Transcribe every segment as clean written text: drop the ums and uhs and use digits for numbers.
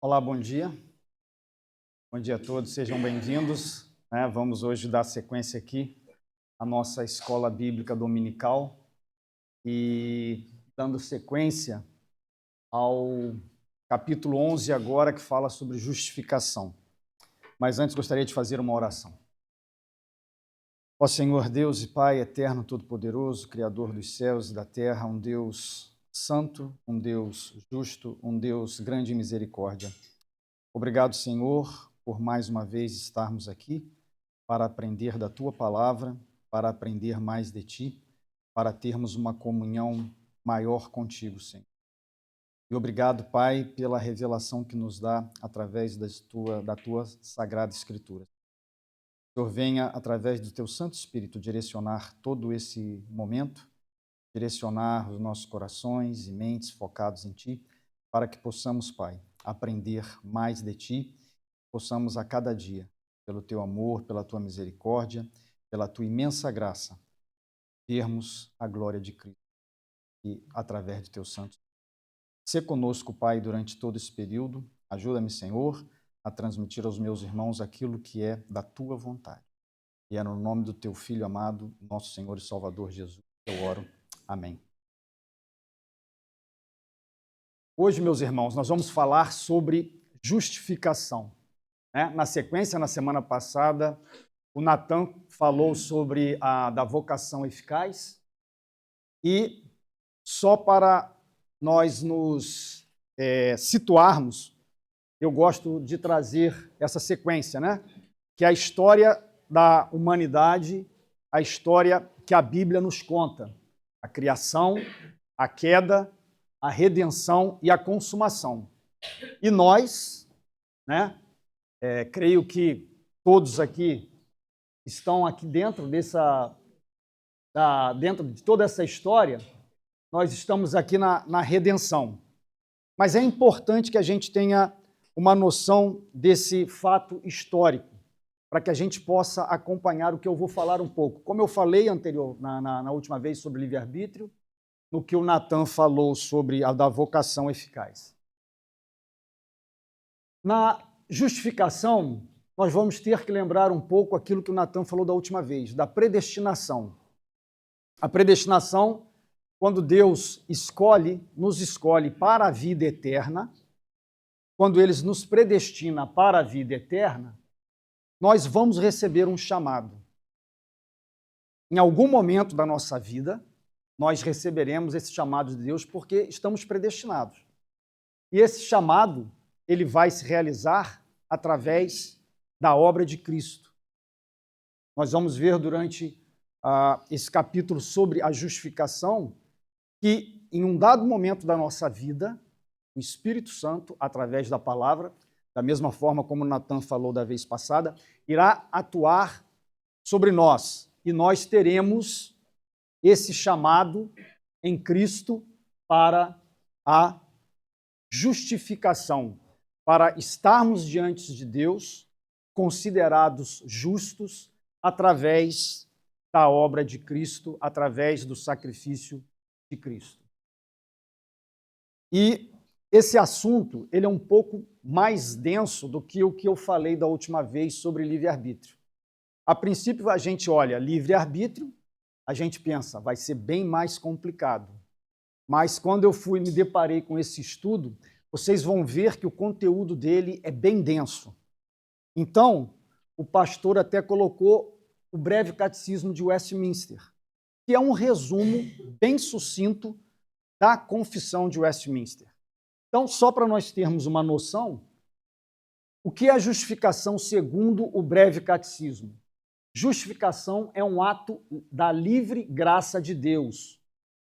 Olá, bom dia. Bom dia a todos, sejam bem-vindos. Vamos hoje dar sequência aqui à nossa escola bíblica dominical e dando sequência ao capítulo 11 agora, que fala sobre justificação. Mas antes gostaria de fazer uma oração. Ó Senhor Deus e Pai eterno, todo-poderoso, Criador dos céus e da terra, um Deus santo, um Deus justo, um Deus grande em misericórdia. Obrigado, Senhor, por mais uma vez estarmos aqui para aprender da Tua palavra, para aprender mais de Ti, para termos uma comunhão maior contigo, Senhor. E obrigado, Pai, pela revelação que nos dá através da Tua Sagrada Escritura. Senhor, venha, através do Teu Santo Espírito, direcionar todo esse momento, direcionar os nossos corações e mentes focados em Ti, para que possamos, Pai, aprender mais de Ti, possamos a cada dia, pelo Teu amor, pela Tua misericórdia, pela Tua imensa graça, vermos a glória de Cristo e através do Teu Santo. Sê conosco, Pai, durante todo esse período. Ajuda-me, Senhor, a transmitir aos meus irmãos aquilo que é da Tua vontade. E é no nome do Teu Filho amado, nosso Senhor e Salvador Jesus, que eu oro. Amém. Hoje, meus irmãos, nós vamos falar sobre justificação. Na sequência, na semana passada, o Natan falou sobre da vocação eficaz e só para nós nos situarmos, eu gosto de trazer essa sequência, que é a história da humanidade, a história que a Bíblia nos conta. A criação, a queda, a redenção e a consumação. E nós, creio que todos aqui estão aqui dentro dentro de toda essa história, nós estamos aqui na redenção. Mas é importante que a gente tenha uma noção desse fato histórico, para que a gente possa acompanhar o que eu vou falar um pouco. Como eu falei na última vez sobre livre-arbítrio, no que o Natan falou sobre a da vocação eficaz. Na justificação, nós vamos ter que lembrar um pouco aquilo que o Natan falou da última vez, da predestinação. A predestinação, quando Deus nos escolhe para a vida eterna, quando Ele nos predestina para a vida eterna, nós vamos receber um chamado. Em algum momento da nossa vida, nós receberemos esse chamado de Deus porque estamos predestinados. E esse chamado, ele vai se realizar através da obra de Cristo. Nós vamos ver durante esse capítulo sobre a justificação que, em um dado momento da nossa vida, o Espírito Santo, através da palavra, da mesma forma como o Natan falou da vez passada, irá atuar sobre nós. E nós teremos esse chamado em Cristo para a justificação, para estarmos diante de Deus, considerados justos, através da obra de Cristo, através do sacrifício de Cristo. E esse assunto, ele é um pouco mais denso do que o que eu falei da última vez sobre livre-arbítrio. A princípio, a gente olha livre-arbítrio, a gente pensa, vai ser bem mais complicado. Mas quando eu me deparei com esse estudo, vocês vão ver que o conteúdo dele é bem denso. Então, o pastor até colocou o breve catecismo de Westminster, que é um resumo bem sucinto da confissão de Westminster. Então, só para nós termos uma noção, o que é a justificação segundo o breve catecismo? Justificação é um ato da livre graça de Deus.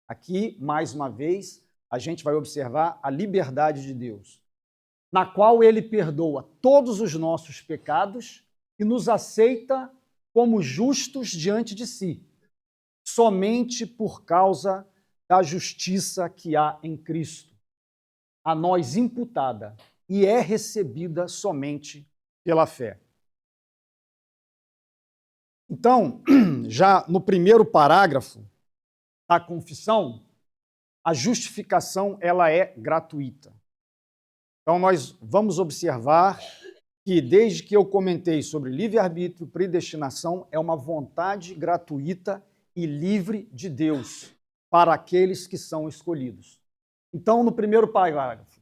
Aqui, mais uma vez, a gente vai observar a liberdade de Deus, na qual Ele perdoa todos os nossos pecados e nos aceita como justos diante de si, somente por causa da justiça que há em Cristo, a nós imputada, e é recebida somente pela fé. Então, já no primeiro parágrafo da confissão, a justificação ela é gratuita. Então, nós vamos observar que, desde que eu comentei sobre livre-arbítrio, predestinação, é uma vontade gratuita e livre de Deus para aqueles que são escolhidos. Então, no primeiro parágrafo,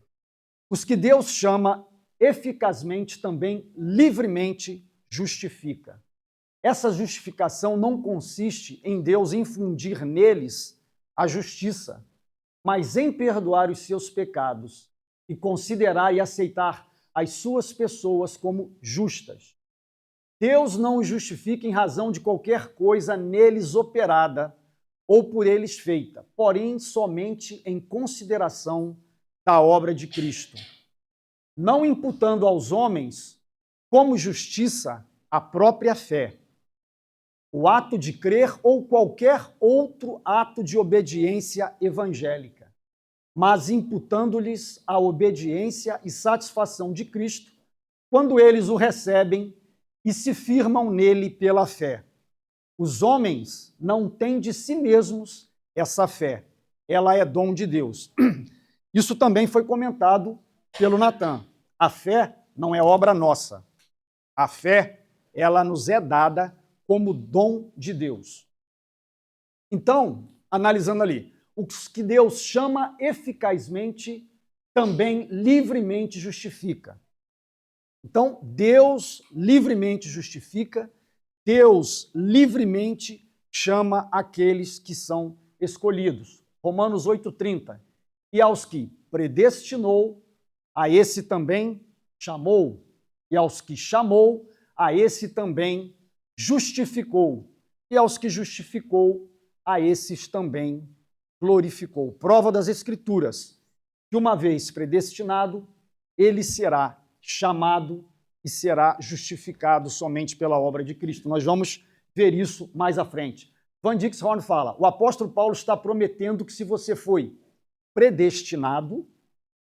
os que Deus chama eficazmente também livremente justifica. Essa justificação não consiste em Deus infundir neles a justiça, mas em perdoar os seus pecados e considerar e aceitar as suas pessoas como justas. Deus não os justifica em razão de qualquer coisa neles operada ou por eles feita, porém somente em consideração da obra de Cristo, não imputando aos homens como justiça a própria fé, o ato de crer ou qualquer outro ato de obediência evangélica, mas imputando-lhes a obediência e satisfação de Cristo quando eles o recebem e se firmam nele pela fé. Os homens não têm de si mesmos essa fé, ela é dom de Deus. Isso também foi comentado pelo Natan. A fé não é obra nossa. A fé, ela nos é dada como dom de Deus. Então, analisando ali, os que Deus chama eficazmente, também livremente justifica. Então, Deus livremente justifica, Deus livremente chama aqueles que são escolhidos. Romanos 8,30. E aos que predestinou, a esse também chamou. E aos que chamou, a esse também justificou. E aos que justificou, a esses também glorificou. Prova das Escrituras, que uma vez predestinado, ele será chamado e será justificado somente pela obra de Cristo. Nós vamos ver isso mais à frente. Van Dixhoorn fala, o apóstolo Paulo está prometendo que se você foi predestinado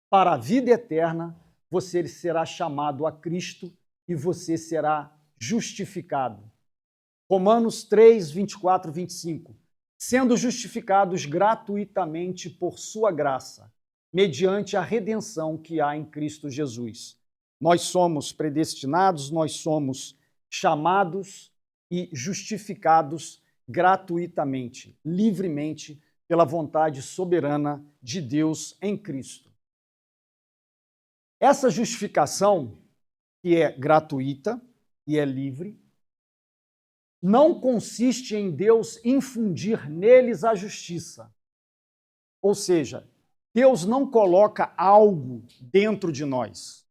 para a vida eterna, você será chamado a Cristo e você será justificado. Romanos 3, 24, 25. Sendo justificados gratuitamente por sua graça, mediante a redenção que há em Cristo Jesus. Nós somos predestinados, nós somos chamados e justificados gratuitamente, livremente, pela vontade soberana de Deus em Cristo. Essa justificação, que é gratuita e é livre, não consiste em Deus infundir neles a justiça. Ou seja, Deus não coloca algo dentro de nós.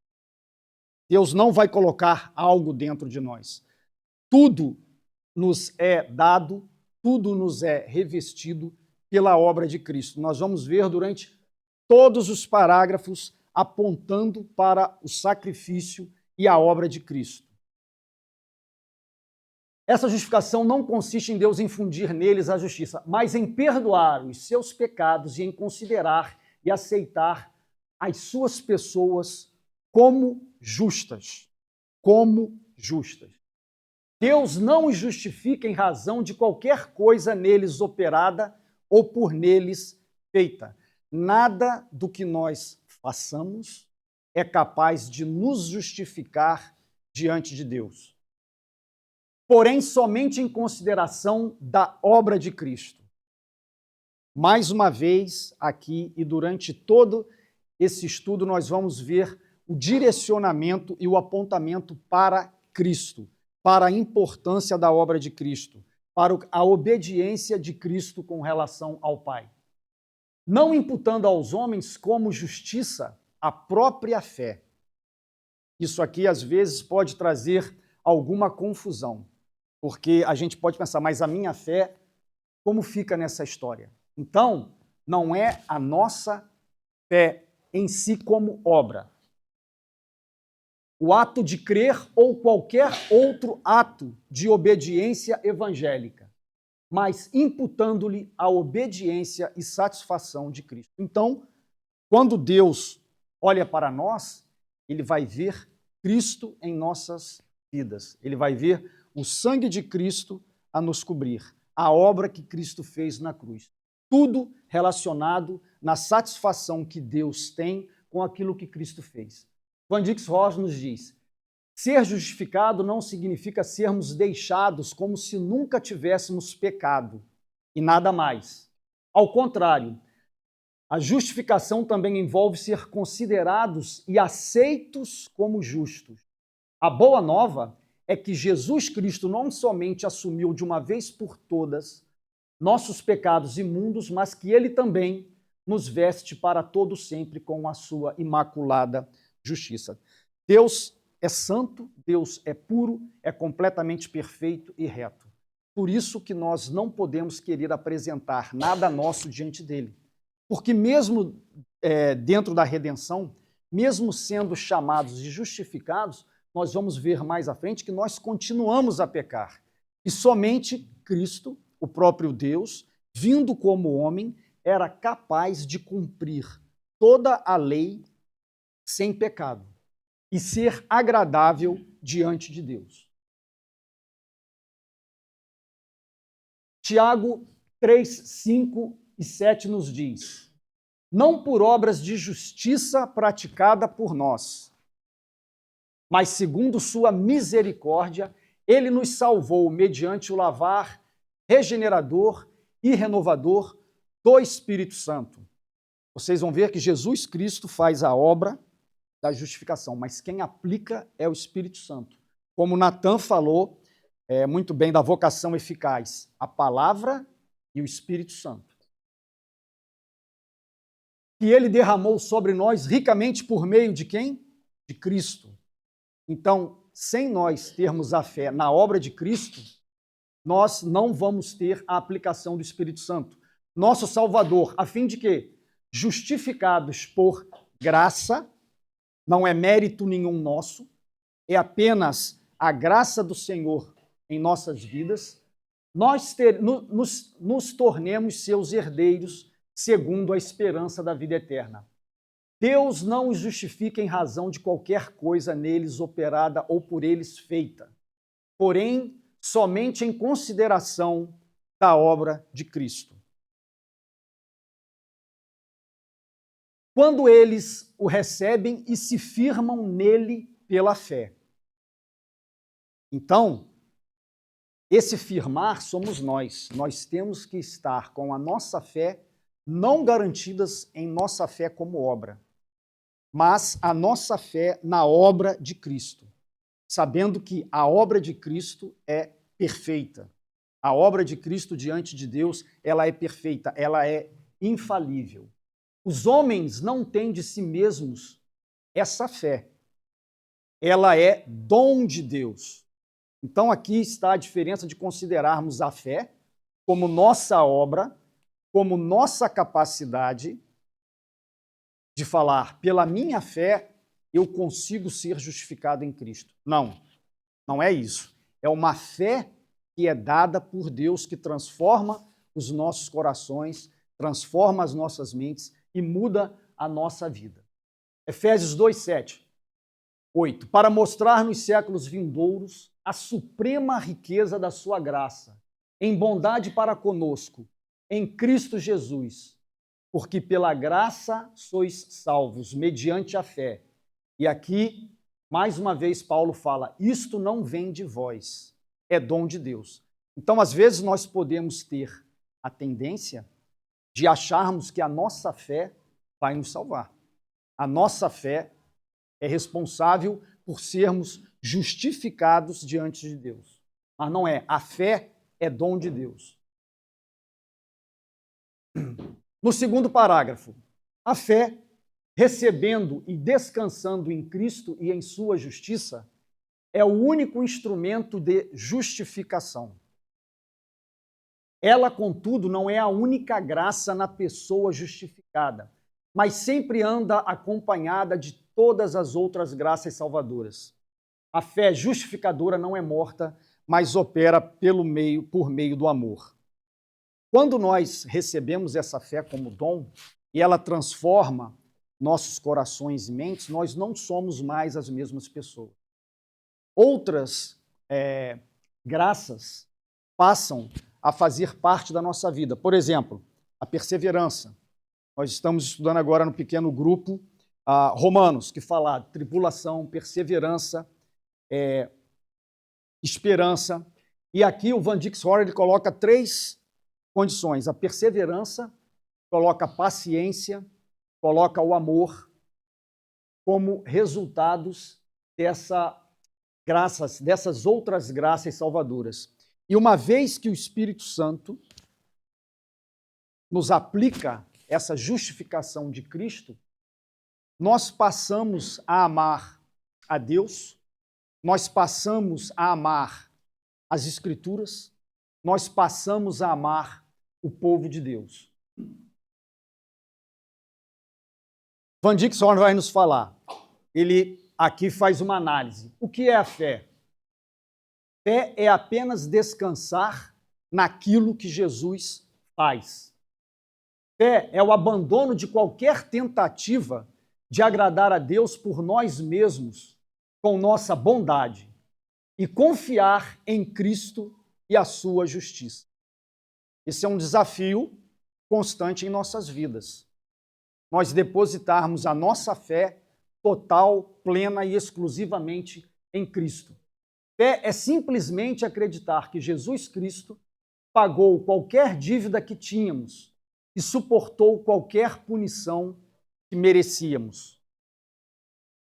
Deus não vai colocar algo dentro de nós. Tudo nos é dado, tudo nos é revestido pela obra de Cristo. Nós vamos ver durante todos os parágrafos apontando para o sacrifício e a obra de Cristo. Essa justificação não consiste em Deus infundir neles a justiça, mas em perdoar os seus pecados e em considerar e aceitar as suas pessoas como justas. Como justas. Deus não os justifica em razão de qualquer coisa neles operada ou por neles feita. Nada do que nós façamos é capaz de nos justificar diante de Deus. Porém, somente em consideração da obra de Cristo. Mais uma vez, aqui e durante todo esse estudo, nós vamos ver o direcionamento e o apontamento para Cristo, para a importância da obra de Cristo, para a obediência de Cristo com relação ao Pai. Não imputando aos homens como justiça a própria fé. Isso aqui, às vezes, pode trazer alguma confusão. Porque a gente pode pensar, mas a minha fé, como fica nessa história? Então, não é a nossa fé em si como obra. O ato de crer ou qualquer outro ato de obediência evangélica, mas imputando-lhe a obediência e satisfação de Cristo. Então, quando Deus olha para nós, ele vai ver Cristo em nossas vidas. Ele vai ver o sangue de Cristo a nos cobrir, a obra que Cristo fez na cruz. Tudo relacionado na satisfação que Deus tem com aquilo que Cristo fez. Van Dix Ross nos diz: ser justificado não significa sermos deixados como se nunca tivéssemos pecado e nada mais. Ao contrário, a justificação também envolve ser considerados e aceitos como justos. A boa nova é que Jesus Cristo não somente assumiu de uma vez por todas nossos pecados imundos, mas que ele também nos veste para todo sempre com a sua imaculada justiça. Deus é santo, Deus é puro, é completamente perfeito e reto. Por isso que nós não podemos querer apresentar nada nosso diante dele. Porque mesmo dentro da redenção, mesmo sendo chamados e justificados, nós vamos ver mais à frente que nós continuamos a pecar. E somente Cristo, o próprio Deus, vindo como homem, era capaz de cumprir toda a lei sem pecado e ser agradável diante de Deus. Tiago 3, 5 e 7 nos diz: não por obras de justiça praticada por nós, mas segundo sua misericórdia, ele nos salvou mediante o lavar regenerador e renovador do Espírito Santo. Vocês vão ver que Jesus Cristo faz a obra da justificação, mas quem aplica é o Espírito Santo. Como Natan falou muito bem da vocação eficaz, a palavra e o Espírito Santo. Que ele derramou sobre nós ricamente por meio de quem? De Cristo. Então, sem nós termos a fé na obra de Cristo, nós não vamos ter a aplicação do Espírito Santo. Nosso Salvador, a fim de quê? Justificados por graça, não é mérito nenhum nosso, é apenas a graça do Senhor em nossas vidas, nós nos tornemos seus herdeiros segundo a esperança da vida eterna. Deus não os justifica em razão de qualquer coisa neles operada ou por eles feita, porém, somente em consideração da obra de Cristo. Quando eles o recebem e se firmam nele pela fé. Então, esse firmar somos nós. Nós temos que estar com a nossa fé não garantidas em nossa fé como obra, mas a nossa fé na obra de Cristo, sabendo que a obra de Cristo é perfeita. A obra de Cristo diante de Deus, ela é perfeita, ela é infalível. Os homens não têm de si mesmos essa fé. Ela é dom de Deus. Então aqui está a diferença de considerarmos a fé como nossa obra, como nossa capacidade de falar, pela minha fé, eu consigo ser justificado em Cristo. Não, não é isso. É uma fé que é dada por Deus, que transforma os nossos corações, transforma as nossas mentes e muda a nossa vida. Efésios 2, 7, 8. Para mostrar nos séculos vindouros a suprema riqueza da sua graça, em bondade para conosco, em Cristo Jesus, porque pela graça sois salvos, mediante a fé. E aqui, mais uma vez, Paulo fala, isto não vem de vós, é dom de Deus. Então, às vezes, nós podemos ter a tendência de acharmos que a nossa fé vai nos salvar. A nossa fé é responsável por sermos justificados diante de Deus. Mas não é. A fé é dom de Deus. No segundo parágrafo, a fé, recebendo e descansando em Cristo e em sua justiça, é o único instrumento de justificação. Ela, contudo, não é a única graça na pessoa justificada, mas sempre anda acompanhada de todas as outras graças salvadoras. A fé justificadora não é morta, mas opera por meio do amor. Quando nós recebemos essa fé como dom e ela transforma nossos corações e mentes, nós não somos mais as mesmas pessoas. Outras graças passam a fazer parte da nossa vida. Por exemplo, a perseverança. Nós estamos estudando agora no pequeno grupo Romanos, que fala de tribulação, perseverança, esperança. E aqui o Van Dix Hoare ele coloca 3 condições: a perseverança, coloca a paciência, coloca o amor como resultados dessas outras graças salvadoras. E uma vez que o Espírito Santo nos aplica essa justificação de Cristo, nós passamos a amar a Deus, nós passamos a amar as Escrituras, nós passamos a amar o povo de Deus. Van Dix Hoare vai nos falar. Ele aqui faz uma análise. O que é a fé? Fé é apenas descansar naquilo que Jesus faz. Fé é o abandono de qualquer tentativa de agradar a Deus por nós mesmos, com nossa bondade, e confiar em Cristo e a sua justiça. Esse é um desafio constante em nossas vidas. Nós depositarmos a nossa fé total, plena e exclusivamente em Cristo. Fé é simplesmente acreditar que Jesus Cristo pagou qualquer dívida que tínhamos e suportou qualquer punição que merecíamos.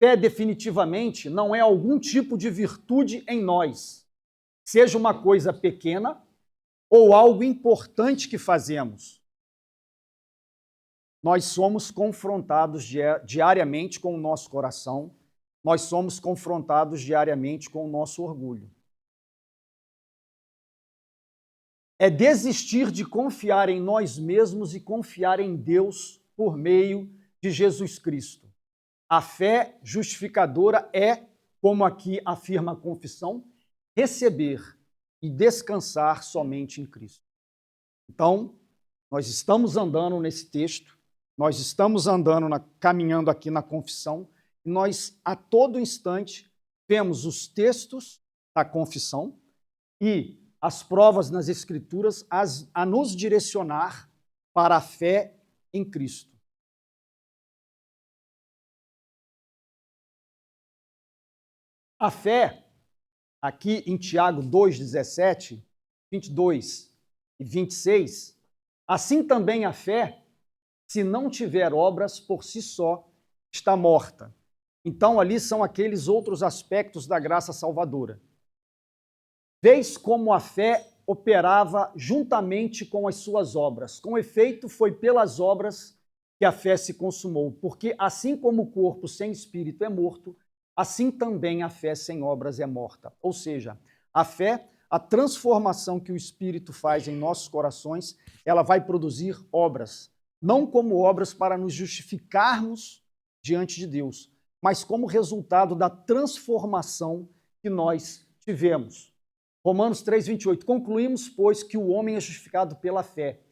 Fé definitivamente não é algum tipo de virtude em nós, seja uma coisa pequena ou algo importante que fazemos. Nós somos confrontados diariamente com o nosso coração, nós somos confrontados diariamente com o nosso orgulho. É desistir de confiar em nós mesmos e confiar em Deus por meio de Jesus Cristo. A fé justificadora é, como aqui afirma a confissão, receber e descansar somente em Cristo. Então, nós estamos andando nesse texto, nós estamos caminhando aqui na confissão, e nós, a todo instante, vemos os textos da confissão e as provas nas Escrituras a nos direcionar para a fé em Cristo. A fé, aqui em Tiago 2:17, 22 e 26, assim também a fé, se não tiver obras, por si só, está morta. Então, ali são aqueles outros aspectos da graça salvadora. Vês como a fé operava juntamente com as suas obras. Com efeito, foi pelas obras que a fé se consumou, porque assim como o corpo sem espírito é morto, assim também a fé sem obras é morta. Ou seja, a fé, a transformação que o Espírito faz em nossos corações, ela vai produzir obras, não como obras para nos justificarmos diante de Deus, mas como resultado da transformação que nós tivemos. Romanos 3:28, concluímos, pois, que o homem é justificado pela fé,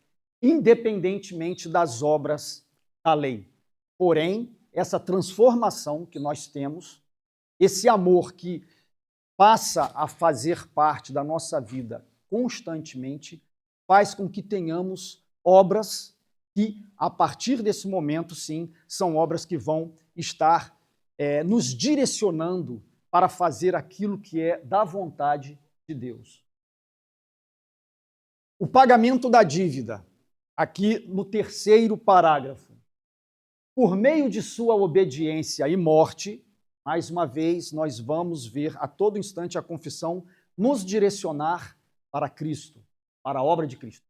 independentemente das obras da lei. Porém, essa transformação que nós temos, esse amor que passa a fazer parte da nossa vida constantemente, faz com que tenhamos obras que, a partir desse momento, sim, são obras que vão estar nos direcionando para fazer aquilo que é da vontade de Deus. O pagamento da dívida, aqui no 3º parágrafo. Por meio de sua obediência e morte, mais uma vez, nós vamos ver a todo instante a confissão nos direcionar para Cristo, para a obra de Cristo.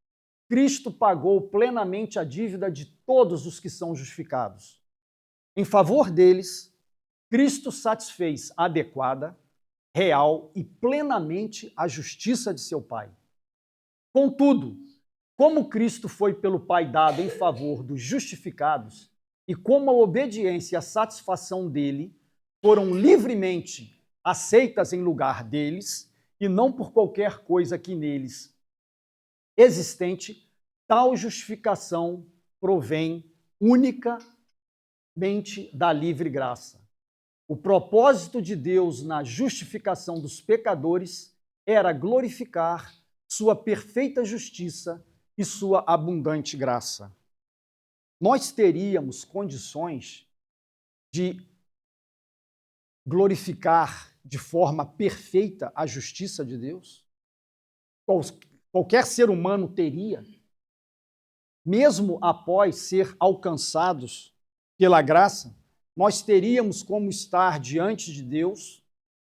Cristo pagou plenamente a dívida de todos os que são justificados. Em favor deles, Cristo satisfez adequada, real e plenamente a justiça de seu Pai. Contudo, como Cristo foi pelo Pai dado em favor dos justificados, e como a obediência e a satisfação dele foram livremente aceitas em lugar deles, e não por qualquer coisa que neles existente, tal justificação provém unicamente da livre graça. O propósito de Deus na justificação dos pecadores era glorificar sua perfeita justiça e sua abundante graça. Nós teríamos condições de glorificar de forma perfeita a justiça de Deus? Qualquer ser humano teria, mesmo após ser alcançados pela graça, nós teríamos como estar diante de Deus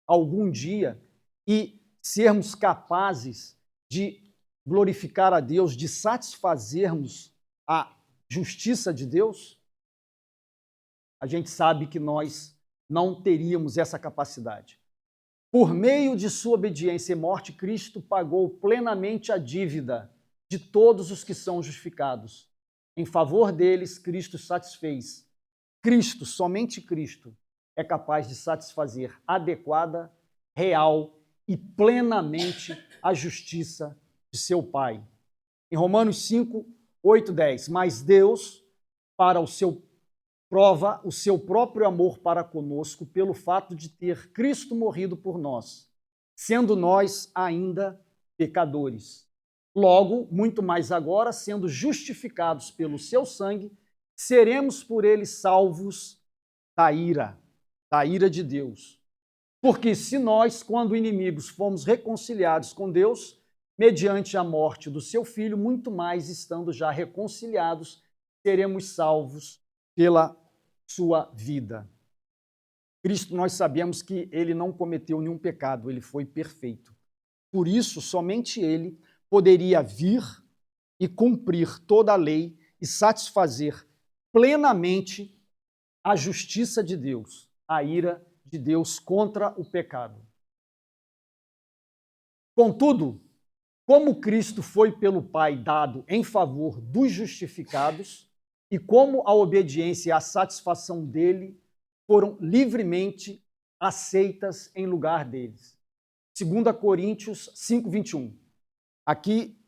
algum dia e sermos capazes de glorificar a Deus, de satisfazermos a justiça de Deus? A gente sabe que nós não teríamos essa capacidade. Por meio de sua obediência e morte, Cristo pagou plenamente a dívida de todos os que são justificados. Em favor deles, Cristo satisfez. Cristo, somente Cristo, é capaz de satisfazer adequada, real e plenamente a justiça de seu Pai. Em Romanos 5, 8, 10, mas Deus, prova o seu próprio amor para conosco pelo fato de ter Cristo morrido por nós, sendo nós ainda pecadores. Logo, muito mais agora, sendo justificados pelo seu sangue, seremos por ele salvos da ira de Deus. Porque se nós, quando inimigos, fomos reconciliados com Deus, mediante a morte do seu Filho, muito mais estando já reconciliados, seremos salvos pela sua vida. Cristo, nós sabemos que ele não cometeu nenhum pecado, ele foi perfeito. Por isso, somente ele poderia vir e cumprir toda a lei e satisfazer plenamente a justiça de Deus, a ira de Deus contra o pecado. Contudo, como Cristo foi pelo Pai dado em favor dos justificados, e como a obediência e a satisfação dele foram livremente aceitas em lugar deles. 2 Coríntios 5, 21. Aqui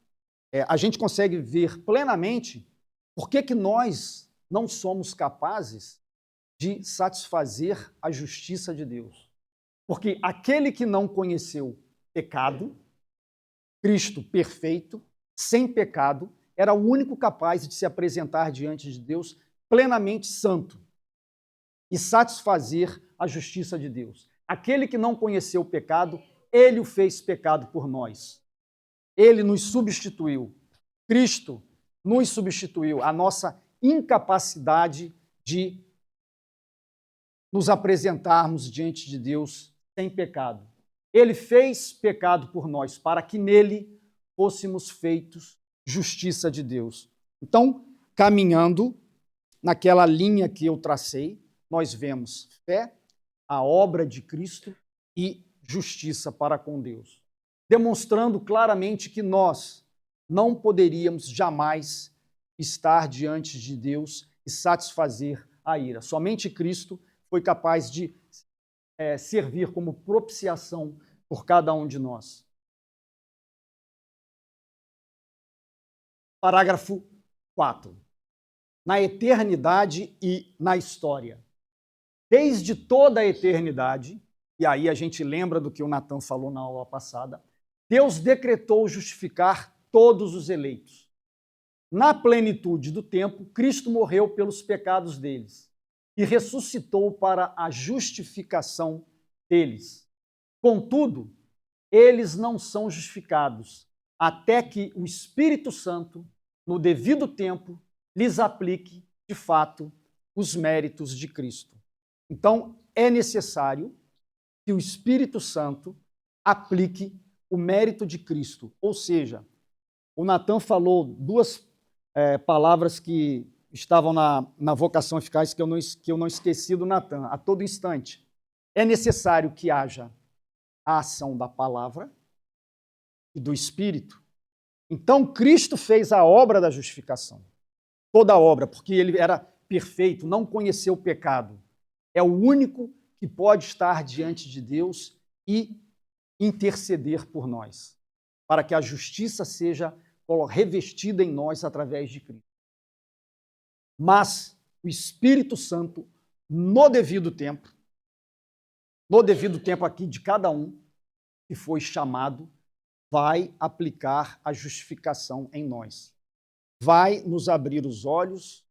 a gente consegue ver plenamente por que nós não somos capazes de satisfazer a justiça de Deus. Porque aquele que não conheceu pecado, Cristo perfeito, sem pecado, era o único capaz de se apresentar diante de Deus plenamente santo e satisfazer a justiça de Deus. Aquele que não conheceu o pecado, ele o fez pecado por nós. Ele nos substituiu. Cristo nos substituiu. A nossa incapacidade de nos apresentarmos diante de Deus sem pecado. Ele fez pecado por nós, para que nele fôssemos feitos justiça de Deus. Então, caminhando naquela linha que eu tracei, nós vemos fé, a obra de Cristo e justiça para com Deus, demonstrando claramente que nós não poderíamos jamais estar diante de Deus e satisfazer a ira. Somente Cristo foi capaz de servir como propiciação por cada um de nós. Parágrafo 4. Na eternidade e na história. Desde toda a eternidade, e aí a gente lembra do que o Natan falou na aula passada, Deus decretou justificar todos os eleitos. Na plenitude do tempo, Cristo morreu pelos pecados deles e ressuscitou para a justificação deles. Contudo, eles não são justificados até que o Espírito Santo, no devido tempo, lhes aplique, de fato, os méritos de Cristo. Então, é necessário que o Espírito Santo aplique o mérito de Cristo. Ou seja, o Natan falou duas palavras que estavam na vocação eficaz que eu não esqueci do Natan, a todo instante. É necessário que haja a ação da palavra e do Espírito. Então, Cristo fez a obra da justificação. Toda a obra, porque ele era perfeito, não conheceu o pecado. É o único que pode estar diante de Deus e interceder por nós, para que a justiça seja revestida em nós através de Cristo. Mas o Espírito Santo, no devido tempo aqui de cada um que foi chamado, vai aplicar a justificação em nós. Vai nos abrir os olhos,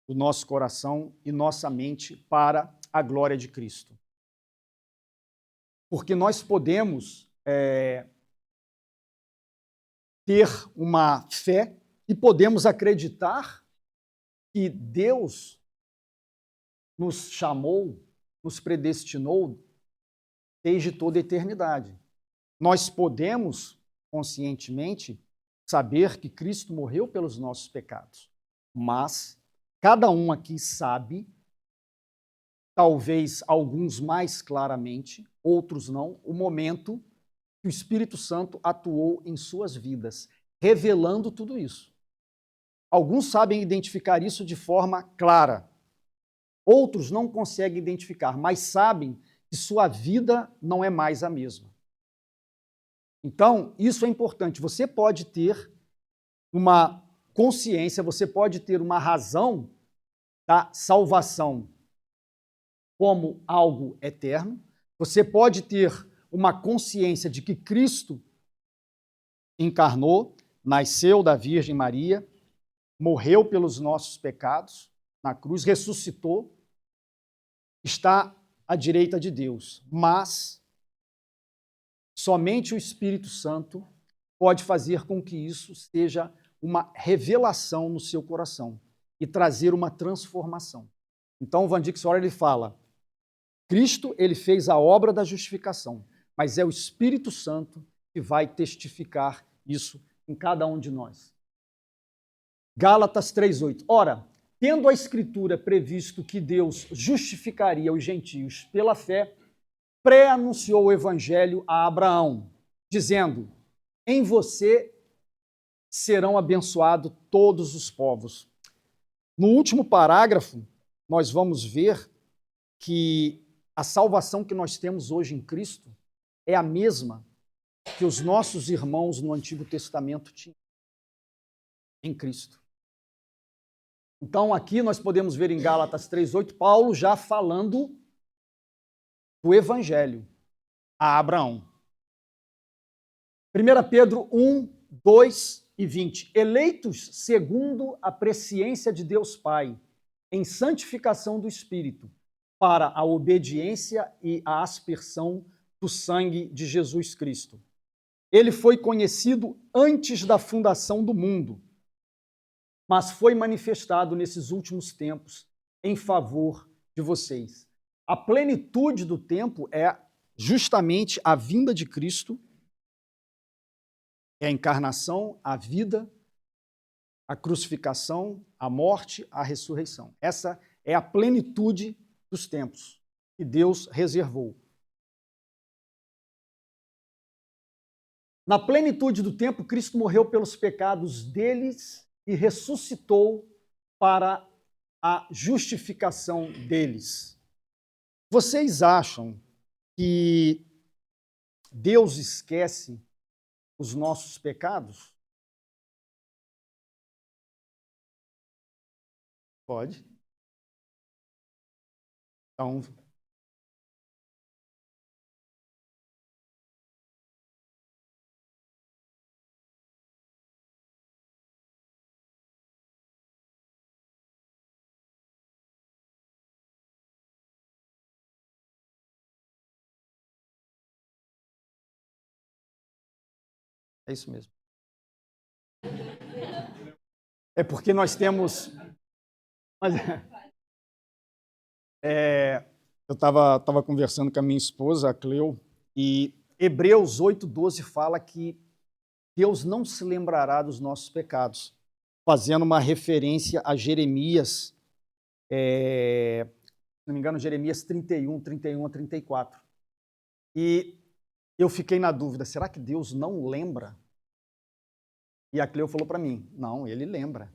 o nosso coração e nossa mente para a glória de Cristo. Porque nós podemos ter uma fé e podemos acreditar que Deus nos chamou, nos predestinou desde toda a eternidade. Nós podemos, conscientemente, saber que Cristo morreu pelos nossos pecados, mas cada um aqui sabe, talvez alguns mais claramente, outros não, o momento que o Espírito Santo atuou em suas vidas, revelando tudo isso. Alguns sabem identificar isso de forma clara, outros não conseguem identificar, mas sabem que sua vida não é mais a mesma. Então, isso é importante. Você pode ter uma consciência, você pode ter uma razão da salvação como algo eterno, você pode ter uma consciência de que Cristo encarnou, nasceu da Virgem Maria, morreu pelos nossos pecados na cruz, ressuscitou, está à direita de Deus, mas somente o Espírito Santo pode fazer com que isso seja uma revelação no seu coração e trazer uma transformação. Então, o Van Dijk Soler, ele fala, Cristo, ele fez a obra da justificação, mas é o Espírito Santo que vai testificar isso em cada um de nós. Gálatas 3:8. Ora, tendo a Escritura previsto que Deus justificaria os gentios pela fé, pré-anunciou o Evangelho a Abraão, dizendo, em você serão abençoados todos os povos. No último parágrafo, nós vamos ver que a salvação que nós temos hoje em Cristo é a mesma que os nossos irmãos no Antigo Testamento tinham em Cristo. Então, aqui nós podemos ver em Gálatas 3:8, Paulo já falando do Evangelho a Abraão. 1 Pedro 1:2-20. Eleitos segundo a presciência de Deus Pai, em santificação do Espírito, para a obediência e a aspersão do sangue de Jesus Cristo. Ele foi conhecido antes da fundação do mundo, mas foi manifestado nesses últimos tempos em favor de vocês. A plenitude do tempo é justamente a vinda de Cristo, é a encarnação, a vida, a crucificação, a morte, a ressurreição. Essa é a plenitude dos tempos que Deus reservou. Na plenitude do tempo, Cristo morreu pelos pecados deles e ressuscitou para a justificação deles. Vocês acham que Deus esquece os nossos pecados? Pode. Então, é isso mesmo. É porque nós temos... eu estava conversando com a minha esposa, a Cleo, e Hebreus 8:12 fala que Deus não se lembrará dos nossos pecados, fazendo uma referência a Jeremias, se não me engano, Jeremias 31:31-34. E eu fiquei na dúvida, será que Deus não lembra? E a Cleo falou para mim, não, ele lembra.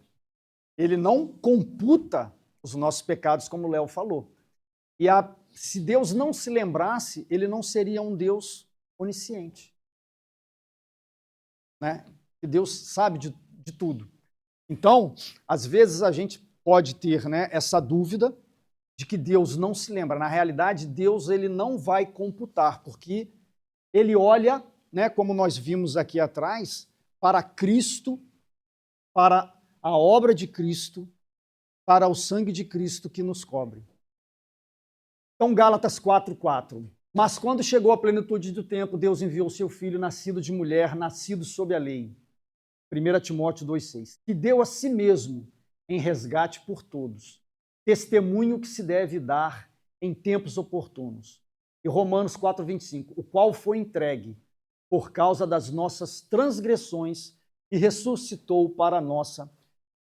Ele não computa os nossos pecados, como o Léo falou. E se Deus não se lembrasse, ele não seria um Deus onisciente. Né? E Deus sabe de tudo. Então, às vezes a gente pode ter, né, essa dúvida de que Deus não se lembra. Na realidade, Deus ele não vai computar, porque ele olha, né, como nós vimos aqui atrás, para Cristo, para a obra de Cristo, para o sangue de Cristo que nos cobre. Então, Gálatas 4:4. Mas quando chegou a plenitude do tempo, Deus enviou seu Filho, nascido de mulher, nascido sob a lei. 1 Timóteo 2:6. Que deu a si mesmo em resgate por todos. Testemunho que se deve dar em tempos oportunos. E Romanos 4:25. O qual foi entregue por causa das nossas transgressões e ressuscitou para a nossa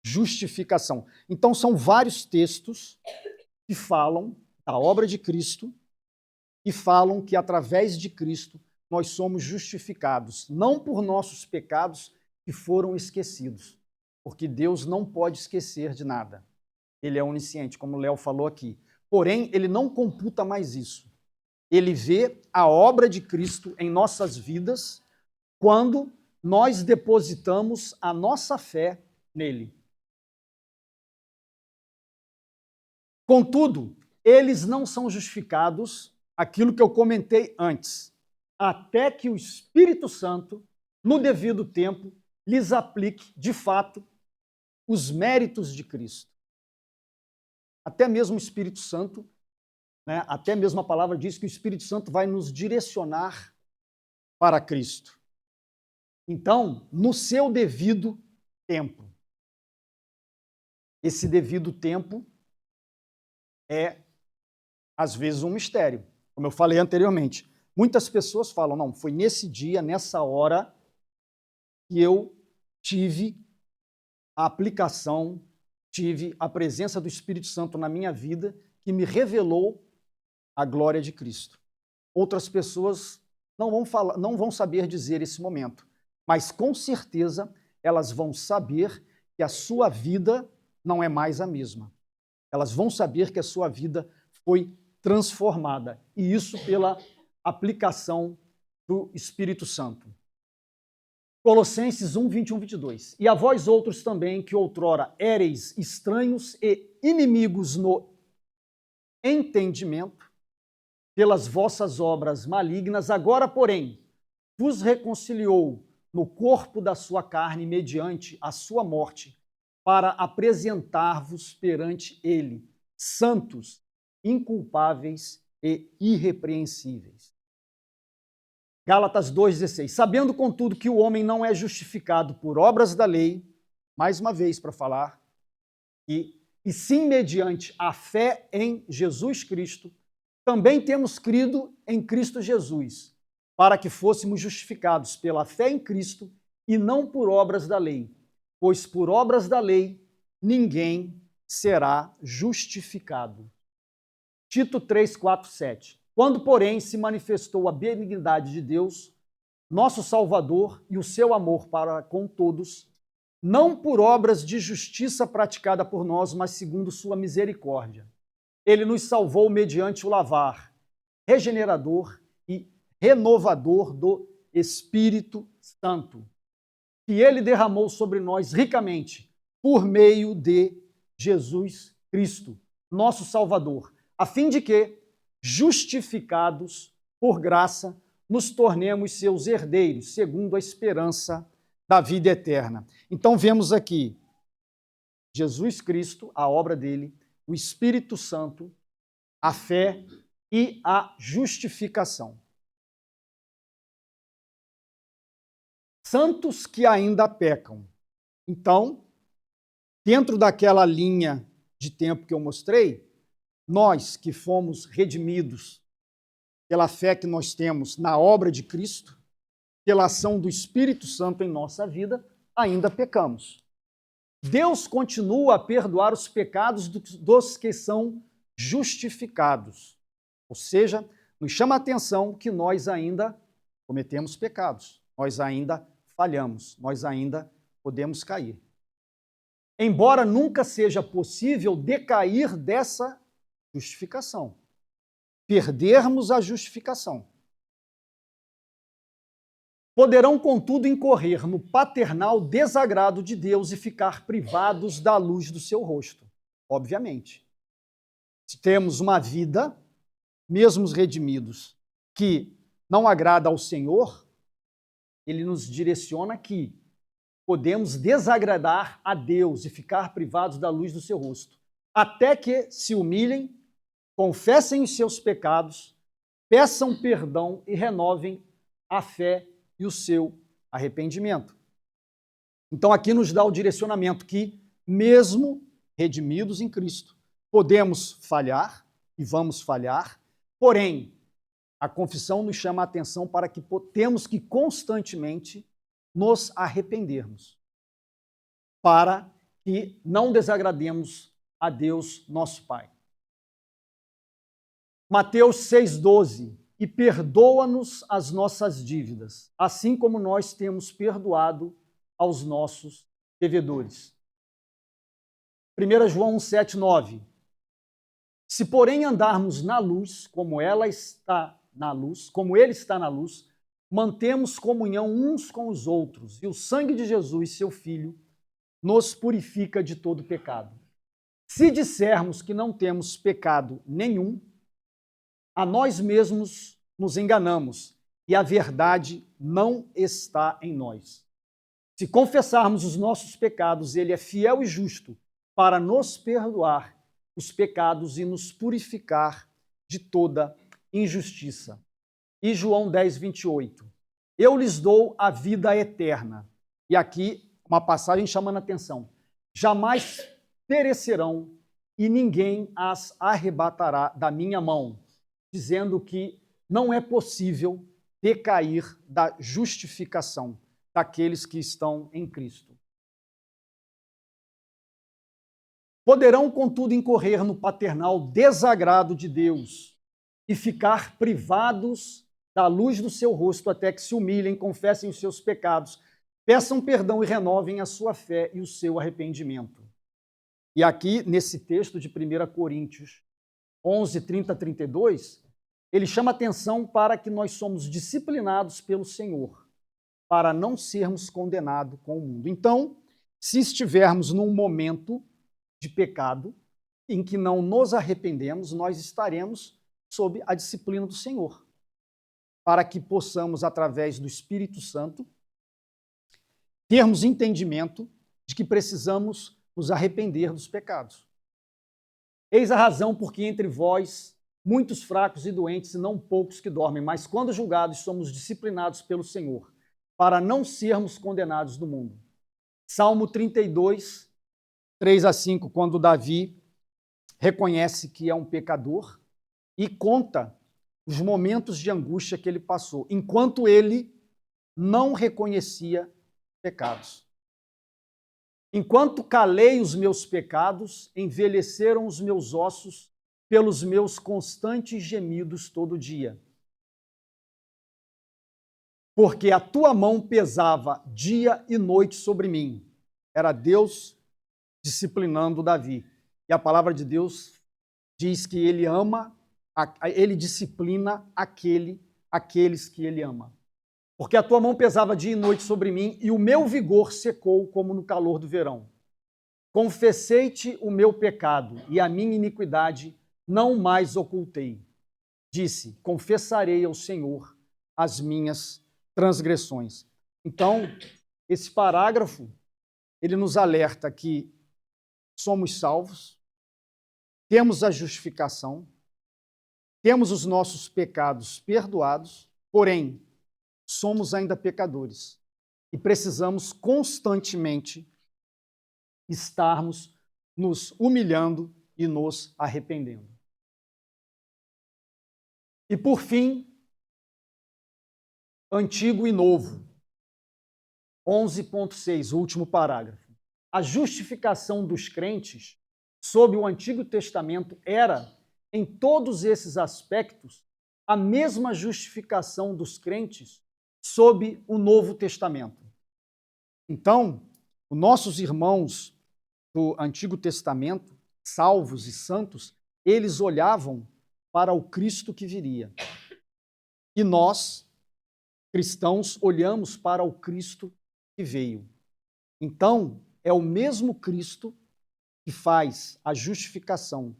justificação. Então, são vários textos que falam da obra de Cristo e falam que, através de Cristo, nós somos justificados, não por nossos pecados que foram esquecidos, porque Deus não pode esquecer de nada. Ele é onisciente, como o Léo falou aqui. Porém, ele não computa mais isso. Ele vê a obra de Cristo em nossas vidas quando nós depositamos a nossa fé nele. Contudo, eles não são justificados, aquilo que eu comentei antes, até que o Espírito Santo, no devido tempo, lhes aplique, de fato, os méritos de Cristo. Até mesmo o Espírito Santo, né, até mesmo a palavra diz que o Espírito Santo vai nos direcionar para Cristo. Então, no seu devido tempo. Esse devido tempo é, às vezes, um mistério. Como eu falei anteriormente, muitas pessoas falam, não, foi nesse dia, nessa hora, que eu tive a aplicação, tive a presença do Espírito Santo na minha vida, que me revelou a glória de Cristo. Outras pessoas não vão saber dizer esse momento, mas com certeza elas vão saber que a sua vida não é mais a mesma. Elas vão saber que a sua vida foi transformada, e isso pela aplicação do Espírito Santo. Colossenses 1, 21, 22. E a vós outros também, que outrora éreis estranhos e inimigos no entendimento, pelas vossas obras malignas, agora, porém, vos reconciliou no corpo da sua carne mediante a sua morte, para apresentar-vos perante ele, santos, inculpáveis e irrepreensíveis. Gálatas 2,16. Sabendo, contudo, que o homem não é justificado por obras da lei, mais uma vez para falar, e sim mediante a fé em Jesus Cristo, também temos crido em Cristo Jesus, para que fôssemos justificados pela fé em Cristo e não por obras da lei, pois por obras da lei ninguém será justificado. Tito 3, 4, 7. Quando, porém, se manifestou a benignidade de Deus, nosso Salvador, e o seu amor para com todos, não por obras de justiça praticada por nós, mas segundo sua misericórdia. Ele nos salvou mediante o lavar regenerador e renovador do Espírito Santo, que ele derramou sobre nós ricamente, por meio de Jesus Cristo, nosso Salvador, a fim de que, justificados por graça, nos tornemos seus herdeiros, segundo a esperança da vida eterna. Então vemos aqui Jesus Cristo, a obra dele, o Espírito Santo, a fé e a justificação. Santos que ainda pecam. Então, dentro daquela linha de tempo que eu mostrei, nós que fomos redimidos pela fé que nós temos na obra de Cristo, pela ação do Espírito Santo em nossa vida, ainda pecamos. Deus continua a perdoar os pecados dos que são justificados. Ou seja, nos chama a atenção que nós ainda cometemos pecados, nós ainda falhamos, nós ainda podemos cair. Embora nunca seja possível decair dessa justificação, perdermos a justificação. Poderão, contudo, incorrer no paternal desagrado de Deus e ficar privados da luz do seu rosto. Obviamente. Se temos uma vida, mesmo os redimidos, que não agrada ao Senhor, ele nos direciona que podemos desagradar a Deus e ficar privados da luz do seu rosto. até que se humilhem, confessem os seus pecados, peçam perdão e renovem a fé e o seu arrependimento. Então aqui nos dá o direcionamento que, mesmo redimidos em Cristo, podemos falhar e vamos falhar, porém, a confissão nos chama a atenção para que temos que constantemente nos arrependermos, para que não desagrademos a Deus, nosso Pai. Mateus 6,12, e perdoa-nos as nossas dívidas, assim como nós temos perdoado aos nossos devedores. 1 João 7,9, se porém andarmos na luz, como ela está na luz, como ele está na luz, mantemos comunhão uns com os outros, e o sangue de Jesus, seu Filho, nos purifica de todo pecado. Se dissermos que não temos pecado nenhum, a nós mesmos nos enganamos, e a verdade não está em nós. Se confessarmos os nossos pecados, ele é fiel e justo para nos perdoar os pecados e nos purificar de toda injustiça. E João 10,28, eu lhes dou a vida eterna. E aqui uma passagem chamando a atenção. Jamais perecerão e ninguém as arrebatará da minha mão, dizendo que não é possível decair da justificação daqueles que estão em Cristo. Poderão, contudo, incorrer no paternal desagrado de Deus e ficar privados da luz do seu rosto até que se humilhem, confessem os seus pecados, peçam perdão e renovem a sua fé e o seu arrependimento. E aqui, nesse texto de 1 Coríntios 11, 30 a 32, ele chama atenção para que nós somos disciplinados pelo Senhor, para não sermos condenados com o mundo. Então, se estivermos num momento de pecado em que não nos arrependemos, nós estaremos sob a disciplina do Senhor, para que possamos, através do Espírito Santo, termos entendimento de que precisamos nos arrepender dos pecados. Eis a razão porque entre vós muitos fracos e doentes, e não poucos que dormem, mas quando julgados somos disciplinados pelo Senhor, para não sermos condenados do mundo. Salmo 32, 3 a 5, quando Davi reconhece que é um pecador e conta os momentos de angústia que ele passou, enquanto ele não reconhecia pecados. Enquanto calei os meus pecados, envelheceram os meus ossos pelos meus constantes gemidos todo dia. Porque a tua mão pesava dia e noite sobre mim. Era Deus disciplinando Davi. E a palavra de Deus diz que ele ama, ele disciplina aqueles que ele ama. Porque a tua mão pesava dia e noite sobre mim, e o meu vigor secou como no calor do verão. Confessei-te o meu pecado, e a minha iniquidade não mais ocultei. Disse, confessarei ao Senhor as minhas transgressões. Então, esse parágrafo, ele nos alerta que somos salvos, temos a justificação, temos os nossos pecados perdoados, porém, somos ainda pecadores e precisamos constantemente estarmos nos humilhando e nos arrependendo. E por fim, Antigo e Novo, 11.6, o último parágrafo. A justificação dos crentes sob o Antigo Testamento era, em todos esses aspectos, a mesma justificação dos crentes sob o Novo Testamento. Então, os nossos irmãos do Antigo Testamento, salvos e santos, eles olhavam para o Cristo que viria. E nós, cristãos, olhamos para o Cristo que veio. Então, é o mesmo Cristo que faz a justificação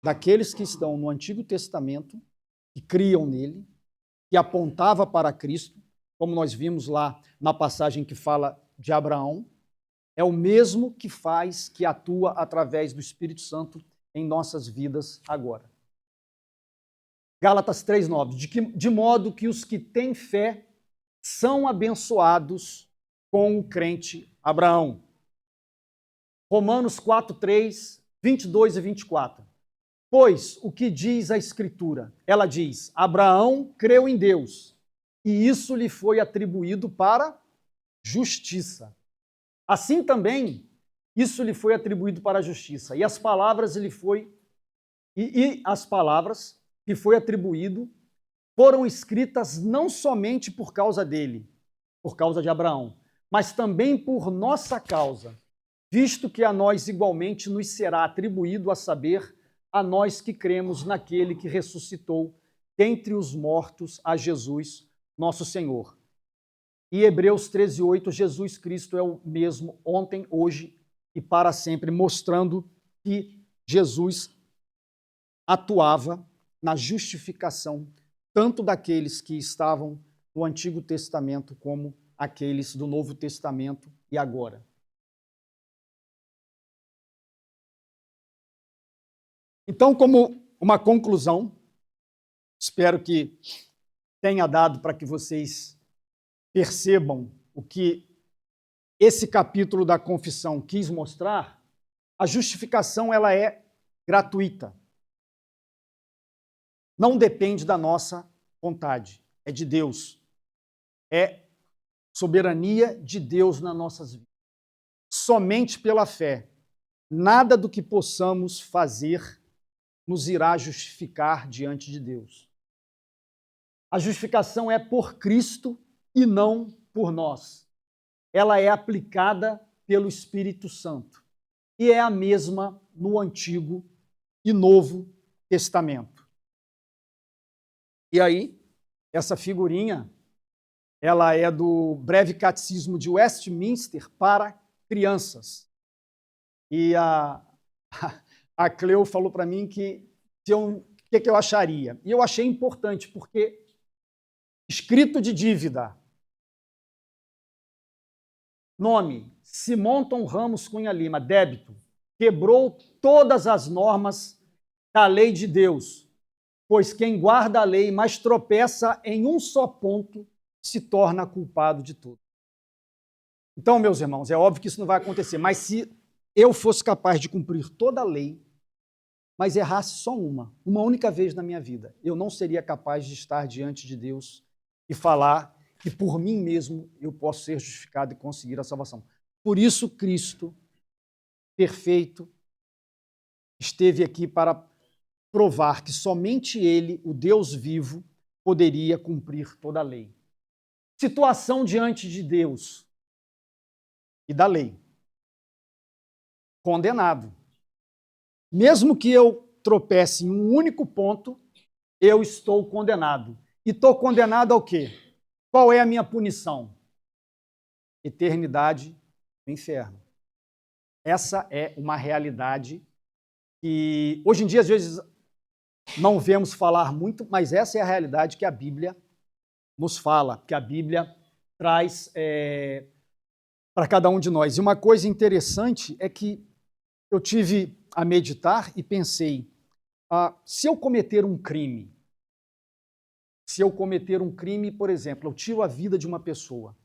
daqueles que estão no Antigo Testamento, que criam nele, que apontava para Cristo, como nós vimos lá na passagem que fala de Abraão. é o mesmo que faz, que atua através do Espírito Santo em nossas vidas agora. Gálatas 3:9, de modo que os que têm fé são abençoados com o crente Abraão. Romanos 4:3, 22 e 24. Pois o que diz a Escritura? Ela diz: Abraão creu em Deus, e isso lhe foi atribuído para justiça. Assim também, isso lhe foi atribuído para a justiça. E as palavras lhe foi as palavras que foi atribuído foram escritas não somente por causa dele, por causa de Abraão, mas também por nossa causa, visto que a nós igualmente nos será atribuído a saber, a nós que cremos naquele que ressuscitou dentre os mortos a Jesus, nosso Senhor. E Hebreus 13:8, Jesus Cristo é o mesmo ontem, hoje e para sempre, mostrando que Jesus atuava na justificação tanto daqueles que estavam no Antigo Testamento como aqueles do Novo Testamento e agora. Então, como uma conclusão, espero que tenha dado para que vocês percebam o que esse capítulo da confissão quis mostrar. A justificação ela é gratuita. Não depende da nossa vontade, é de Deus. É soberania de Deus nas nossas vidas. Somente pela fé. Nada do que possamos fazer nos irá justificar diante de Deus. A justificação é por Cristo e não por nós. Ela é aplicada pelo Espírito Santo e é a mesma no Antigo e Novo Testamento. E aí, essa figurinha, ela é do Breve Catecismo de Westminster para crianças. E a Cleo falou para mim que o que eu acharia. E eu achei importante, porque escrito de dívida, nome, Simonton Ramos Cunha Lima, débito, quebrou todas as normas da lei de Deus, pois quem guarda a lei, mas tropeça em um só ponto, se torna culpado de tudo. Então, meus irmãos, é óbvio que isso não vai acontecer, mas se eu fosse capaz de cumprir toda a lei, mas errasse só uma única vez na minha vida, eu não seria capaz de estar diante de Deus e falar que por mim mesmo eu posso ser justificado e conseguir a salvação. Por isso, Cristo, perfeito, esteve aqui para provar que somente Ele, o Deus vivo, poderia cumprir toda a lei. Situação diante de Deus e da lei. Condenado. Mesmo que eu tropece em um único ponto, eu estou condenado. E estou condenado ao quê? Qual é a minha punição? Eternidade no inferno. Essa é uma realidade que hoje em dia, às vezes, não vemos falar muito, mas essa é a realidade que a Bíblia nos fala, que a Bíblia traz para cada um de nós. E uma coisa interessante é que eu tive a meditar e pensei, se eu cometer um crime, por exemplo, eu tiro a vida de uma pessoa,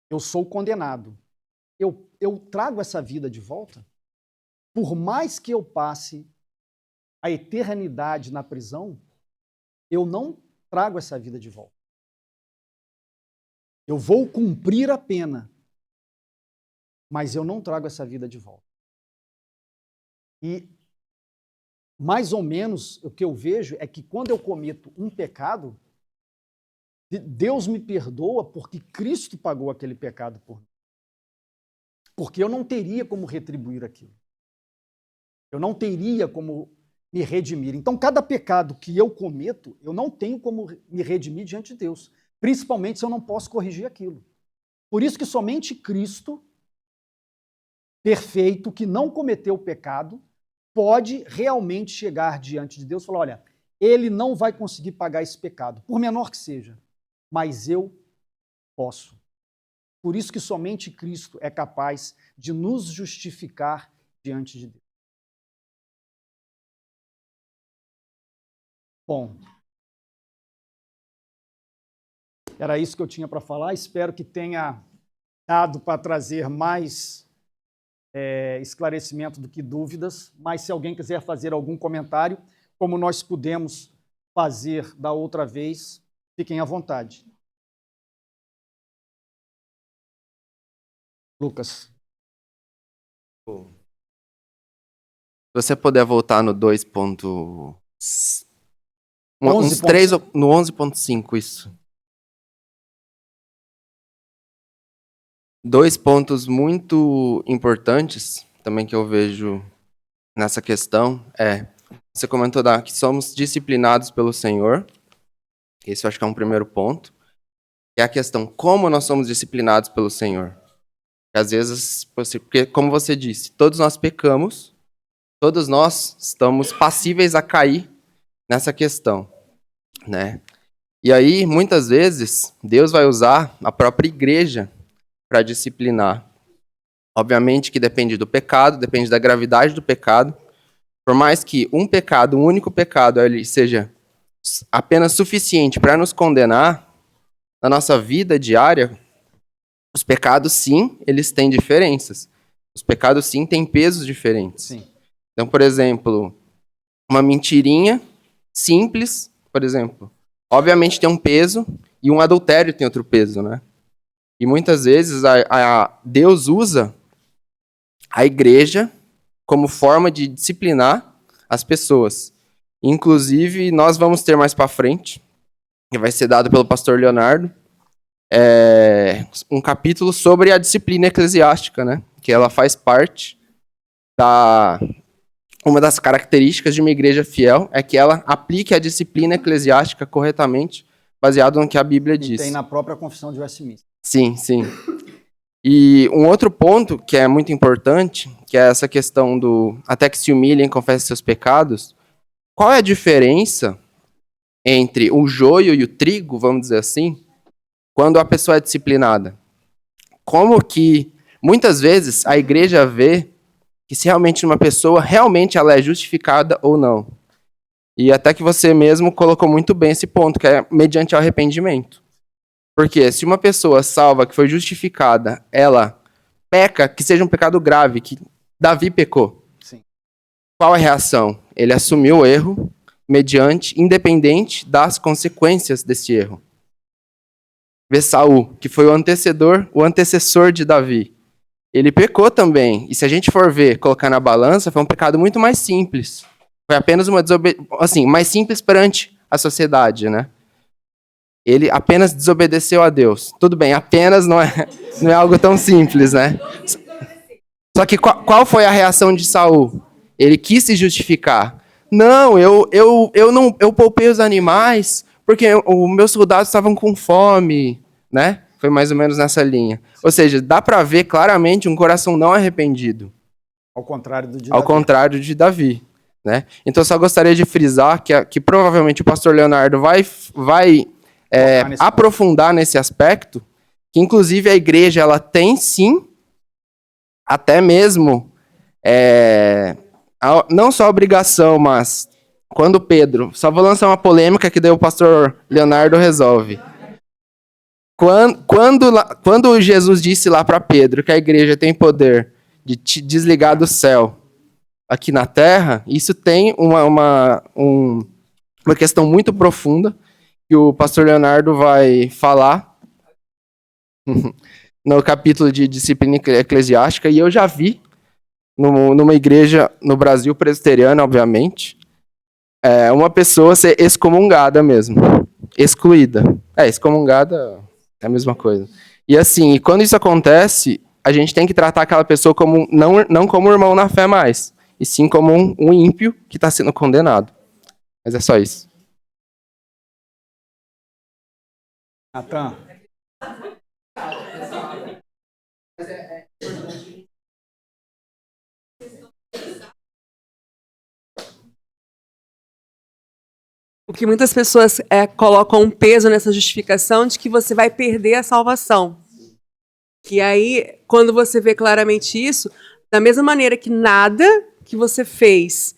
eu sou condenado, eu trago essa vida de volta? Por mais que eu passe a eternidade na prisão, eu não trago essa vida de volta. Eu vou cumprir a pena, mas eu não trago essa vida de volta. E, mais ou menos, o que eu vejo é que quando eu cometo um pecado, Deus me perdoa porque Cristo pagou aquele pecado por mim. Porque eu não teria como retribuir aquilo. Eu não teria como me redimir. Então, cada pecado que eu cometo, eu não tenho como me redimir diante de Deus. Principalmente se eu não posso corrigir aquilo. Por isso que somente Cristo, perfeito, que não cometeu o pecado, pode realmente chegar diante de Deus e falar, olha, ele não vai conseguir pagar esse pecado, por menor que seja, mas eu posso. Por isso que somente Cristo é capaz de nos justificar diante de Deus. Bom, era isso que eu tinha para falar. Espero que tenha dado para trazer mais esclarecimento do que dúvidas, mas se alguém quiser fazer algum comentário, como nós pudemos fazer da outra vez, fiquem à vontade. Lucas. Se você puder voltar no 2. Uns 3, no 11.5, isso. 2 pontos muito importantes também que eu vejo nessa questão você comentou que somos disciplinados pelo Senhor. Esse eu acho que é um primeiro ponto. É a questão como nós somos disciplinados pelo Senhor. Às vezes, porque como você disse, todos nós pecamos, todos nós estamos passíveis a cair nessa questão, né? E aí, muitas vezes, Deus vai usar a própria igreja para disciplinar. Obviamente que depende do pecado, depende da gravidade do pecado. Por mais que um único pecado, ele seja apenas suficiente para nos condenar, na nossa vida diária, os pecados, sim, eles têm diferenças. Os pecados, sim, têm pesos diferentes. Sim. Então, por exemplo, uma mentirinha simples, por exemplo, obviamente tem um peso e um adultério tem outro peso, né? E muitas vezes Deus usa a igreja como forma de disciplinar as pessoas. Inclusive, nós vamos ter mais para frente, que vai ser dado pelo pastor Leonardo, um capítulo sobre a disciplina eclesiástica, né? Que ela faz parte uma das características de uma igreja fiel é que ela aplique a disciplina eclesiástica corretamente, baseado no que a Bíblia diz. Tem na própria Confissão de Westminster. Sim, sim. E um outro ponto que é muito importante, que é essa questão do até que se humilhem e confessem seus pecados. Qual é a diferença entre o joio e o trigo, vamos dizer assim, quando a pessoa é disciplinada? Como que, muitas vezes, a igreja vê que se realmente uma pessoa, realmente ela é justificada ou não. E até que você mesmo colocou muito bem esse ponto, que é mediante o arrependimento. Porque se uma pessoa salva, que foi justificada, ela peca, que seja um pecado grave, que Davi pecou. Sim. Qual a reação? Ele assumiu o erro, independente das consequências desse erro. Vê Saul, que foi o antecessor de Davi. Ele pecou também. E se a gente for ver, colocar na balança, foi um pecado muito mais simples. Foi apenas uma desobediência, mais simples perante a sociedade, né? Ele apenas desobedeceu a Deus. Tudo bem, apenas não é algo tão simples, né? Só que qual foi a reação de Saul? Ele quis se justificar. Não, eu poupei os animais porque os meus soldados estavam com fome, né? Foi mais ou menos nessa linha. Ou seja, dá para ver claramente um coração não arrependido. Ao contrário de Davi. Né? Então, eu só gostaria de frisar que provavelmente o pastor Leonardo vai aprofundar nesse aspecto, que inclusive a igreja ela tem sim, até mesmo, não só a obrigação, mas quando Pedro, só vou lançar uma polêmica que daí o pastor Leonardo resolve. Quando Jesus disse lá para Pedro que a igreja tem poder de te desligar do céu aqui na terra, isso tem uma questão muito profunda que o pastor Leonardo vai falar no capítulo de disciplina eclesiástica, e eu já vi numa igreja no Brasil presbiteriana, obviamente, uma pessoa ser excomungada mesmo, excluída. Excomungada é a mesma coisa. E assim, quando isso acontece, a gente tem que tratar aquela pessoa como não como um irmão na fé mais, e sim como um ímpio que está sendo condenado. Mas é só isso. Natan. O que muitas pessoas colocam um peso nessa justificação de que você vai perder a salvação. Que aí, quando você vê claramente isso, da mesma maneira que nada que você fez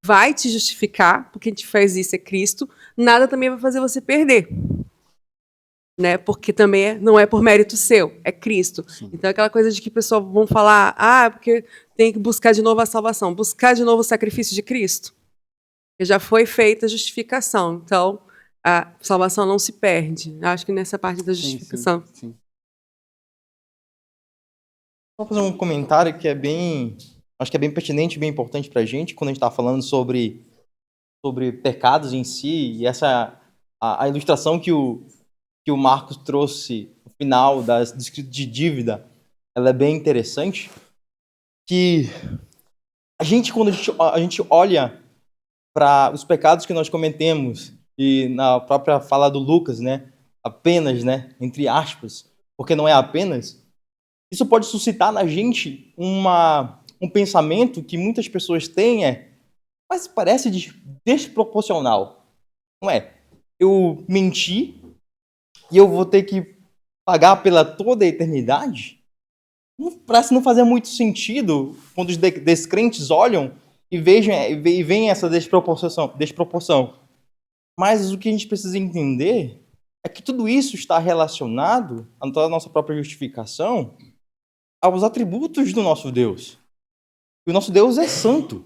vai te justificar, porque a gente faz isso é Cristo, nada também vai fazer você perder. Né? Porque também não é por mérito seu, é Cristo. Sim. Então, aquela coisa de que o pessoal vão falar, porque tem que buscar de novo a salvação. Buscar de novo o sacrifício de Cristo. Porque já foi feita a justificação. Então, a salvação não se perde. Acho que nessa parte da justificação. Sim. Vou fazer um comentário que acho que é bem pertinente e bem importante para a gente, quando a gente está falando sobre pecados em si, e a ilustração que o Marcos trouxe no final das descritas de dívida, ela é bem interessante, que quando a gente olha para os pecados que nós cometemos, e na própria fala do Lucas, né, apenas, né, entre aspas, porque não é apenas, isso pode suscitar na gente um pensamento que muitas pessoas têm, mas parece desproporcional. Não é? Eu menti e eu vou ter que pagar pela toda a eternidade? Parece não fazer muito sentido quando os descrentes olham e veem essa desproporção. Mas o que a gente precisa entender é que tudo isso está relacionado a toda a nossa própria justificação aos atributos do nosso Deus. E o nosso Deus é santo.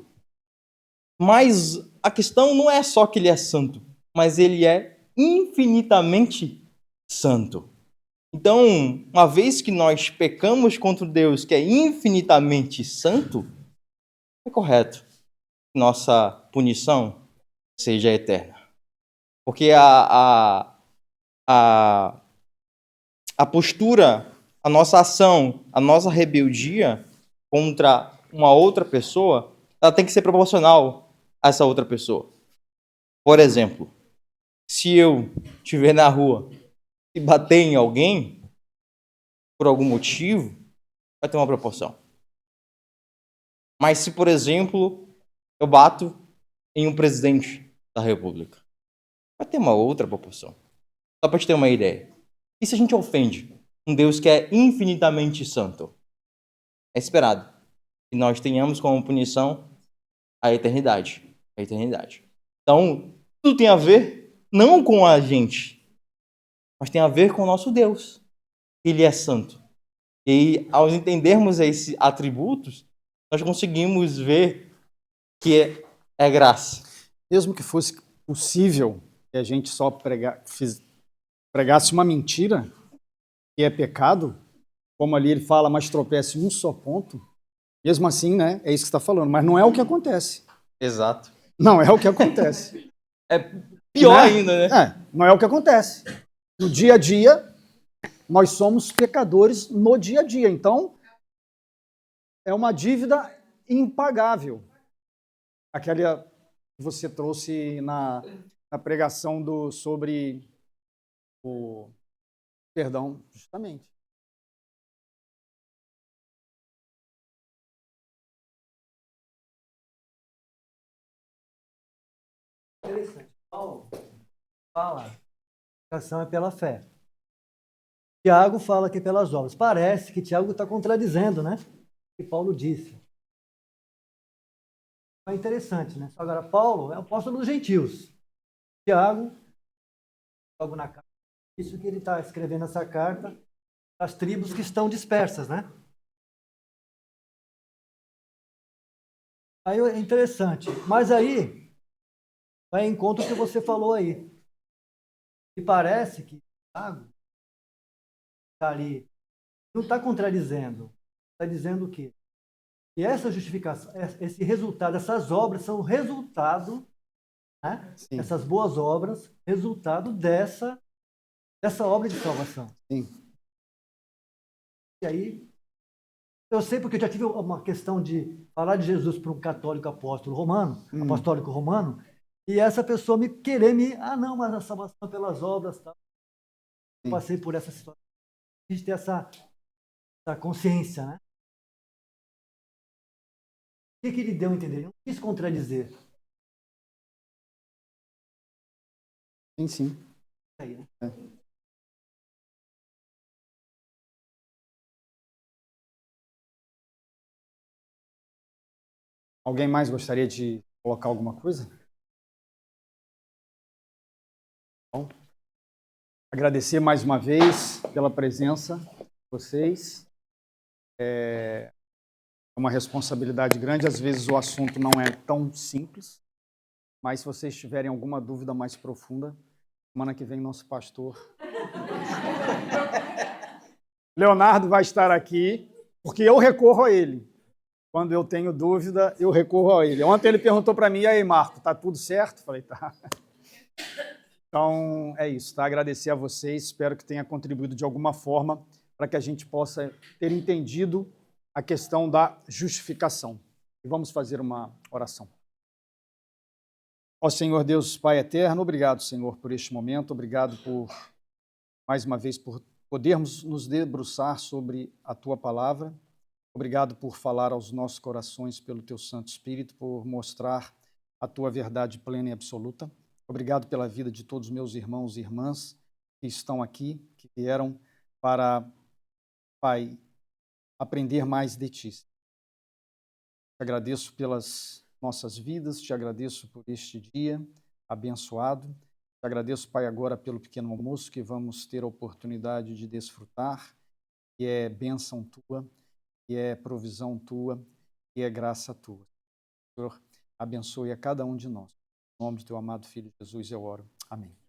Mas a questão não é só que ele é santo, mas ele é infinitamente santo. Então, uma vez que nós pecamos contra o Deus que é infinitamente santo, é correto que nossa punição seja eterna. Porque a postura, a nossa ação, a nossa rebeldia contra uma outra pessoa, ela tem que ser proporcional a essa outra pessoa. Por exemplo, se eu estiver na rua e bater em alguém, por algum motivo, vai ter uma proporção. Mas se, por exemplo, eu bato em um presidente da República, vai ter uma outra proporção. Só para te ter uma ideia. E se a gente ofende um Deus que é infinitamente santo? É esperado que nós tenhamos como punição a eternidade. A eternidade. Então, tudo tem a ver não com a gente, mas tem a ver com o nosso Deus. Ele é santo. E ao entendermos esses atributos, nós conseguimos ver que é graça. Mesmo que fosse possível que a gente só pregasse uma mentira, que é pecado, como ali ele fala, mas tropece em um só ponto, mesmo assim, né, é isso que você está falando, mas não é o que acontece. Exato. Não é o que acontece. É pior Né? ainda, né? Não é o que acontece. No dia a dia, nós somos pecadores no dia a dia. Então, é uma dívida impagável. Aquela que você trouxe na pregação sobre o perdão, justamente. Interessante. Paulo fala que a justificação é pela fé. Tiago fala que é pelas obras. Parece que Tiago está contradizendo, né? O que Paulo disse. É interessante, né? Agora, Paulo é o apóstolo dos gentios. Tiago, logo na carta, isso que ele está escrevendo essa carta às tribos que estão dispersas, né? Aí é interessante. Mas aí, vai em conta o que você falou aí. E parece que Tiago está ali, não está contradizendo. Está dizendo o quê? E essa justificação, esse resultado, essas obras são resultado, né? Essas boas obras, resultado dessa obra de salvação. Sim. E aí, eu sei porque eu já tive uma questão de falar de Jesus para um católico apóstolo romano, apostólico romano, e essa pessoa não, mas a salvação é pelas obras, tal. Eu passei por essa situação. A gente ter essa consciência, né? O que ele deu a entender? Ele não quis contradizer. Sim. Aí, né? Alguém mais gostaria de colocar alguma coisa? Bom, agradecer mais uma vez pela presença de vocês. É uma responsabilidade grande, às vezes o assunto não é tão simples, mas se vocês tiverem alguma dúvida mais profunda, semana que vem nosso pastor Leonardo vai estar aqui, porque eu recorro a ele. Quando eu tenho dúvida, eu recorro a ele. Ontem ele perguntou para mim, e aí, Marco, tá tudo certo? Falei, tá. Então, é isso, tá? Agradecer a vocês, espero que tenha contribuído de alguma forma para que a gente possa ter entendido a questão da justificação. E vamos fazer uma oração. Ó Senhor Deus, Pai eterno, obrigado, Senhor, por este momento, obrigado por, mais uma vez, por podermos nos debruçar sobre a Tua palavra. Obrigado por falar aos nossos corações pelo Teu Santo Espírito, por mostrar a Tua verdade plena e absoluta. Obrigado pela vida de todos os meus irmãos e irmãs que estão aqui, que vieram para, Pai, aprender mais de Ti. Te agradeço pelas nossas vidas, te agradeço por este dia abençoado. Te agradeço, Pai, agora pelo pequeno almoço que vamos ter a oportunidade de desfrutar, que é bênção Tua, que é provisão Tua, que é graça Tua. Senhor, abençoe a cada um de nós. Em nome do Teu amado Filho Jesus eu oro. Amém.